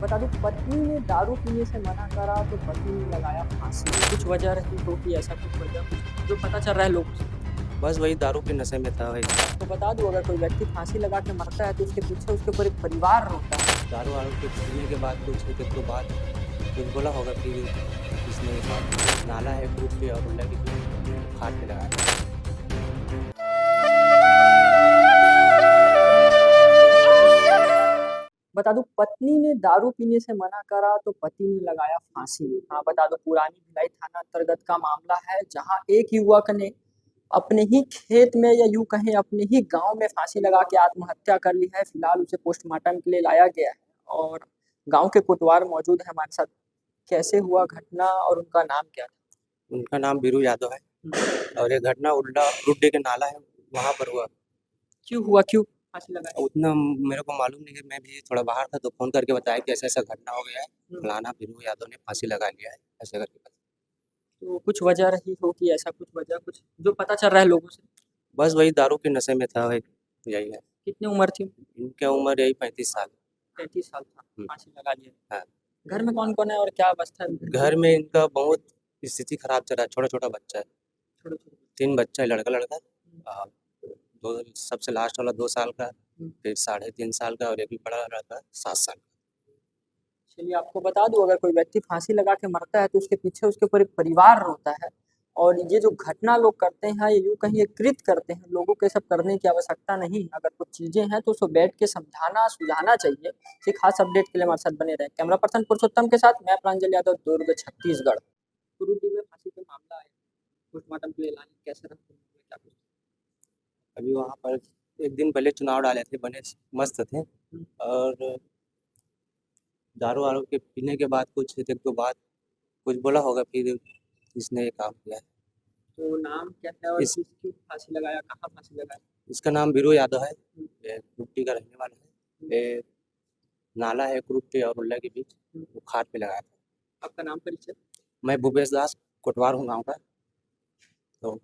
बता दूं, पत्नी ने दारू पीने से मना करा तो पति ने लगाया फांसी। कुछ वजह रही होगी, ऐसा कुछ वजह जो पता चल रहा है लोगों से। बस वही दारू के नशे में था। वही तो बता दूं, अगर कोई व्यक्ति फांसी लगा के मरता है तो उसके पीछे उसके ऊपर एक परिवार रोता है। दारू वारू के पीने के बाद कुछ एक दो बात कुछ बोला होगा कि इसने ये बात नाला है ग्रुप पे और लगी खाट पे लगाया। बता दूं, पत्नी ने दारू पीने से मना करा तो पति ने लगाया फांसी। हाँ, बता दो, पुरानी भिलाई थाना अंतर्गत का मामला है, जहां एक युवक ने अपने ही खेत में या यूं कहें अपने ही गांव में फांसी लगा के आत्महत्या कर ली है। फिलहाल उसे पोस्टमार्टम के लिए लाया गया है और गांव के कोतवाल मौजूद है हमारे साथ। कैसे हुआ घटना और उनका नाम क्या था? उनका नाम बीरू यादव है और ये घटना उल्ला रुड्डी के नाला है वहाँ पर हुआ। क्यों हुआ, क्यों फांसी लगाई? उतना मेरे को मालूम नहीं है, मैं भी थोड़ा बाहर था तो फोन करके बताया कि ऐसा ऐसा घटना हो गया है, फलाना बीरू यादव ने फांसी लगा लिया है ऐसे करके। तो कुछ वजह रही होगी, ऐसा कुछ वजह कुछ जो पता चल रहा है लोगों से। बस वही दारू के नशे में था। वही यही है। कितनी उम्र थी? इनकी उम्र यही 35 साल। 33 साल था, फांसी लगा लिया। हाँ। घर में कौन कौन है और क्या अवस्था है? घर में इनका बहुत स्थिति खराब चल रहा है। छोटा छोटा बच्चा है, छोटे छोटे। 3 बच्चा है, लड़का लड़का। और दो सबसे लास्ट वाला 2 साल का, फिर 3.5 साल का और एक भी बड़ा लड़का 7 साल का। चलिए, आपको बता दूं, अगर कोई व्यक्ति फांसी लगा के मरता है तो उसके पीछे उसके ऊपर एक परिवार रोता है। और ये जो घटना लोग करते हैं, ये यूं कहीं एक कृत्य करते हैं, लोगों को ये सब करने की आवश्यकता नहीं। अगर कुछ चीजें हैं तो उसको बैठ के समझाना सुझाना चाहिए। एक खास अपडेट के लिए हमारे साथ बने रहे। कैमरा पर्सन पुरुषोत्तम के साथ मैं प्रांजल यादव, दुर्ग, छत्तीसगढ़। कुरुदी में फांसी का मामला आया, पोस्टमार्टम के लिए लाने कैसे रखते हैं, क्या कुछ? अभी वहाँ पर एक दिन पहले चुनाव डाले थे, बने मस्त थे। और दारू वारू के पीने के बाद कुछ एक दो बात कुछ बोला होगा, फिर इसने ये काम किया है। तो नाम क्या है और इस किसकी फांसी लगाया, कहाँ फांसी लगाया? इसका नाम बीरू यादव है। ये कुट्टी का रहने वाला है। ये नाला है ग्रुप पे और उल्ला के बीच, वो खाट पे लगाया था। आपका नाम, परिचय? मैं भूपेश दास, कोटवार हूँ गाँव का। तो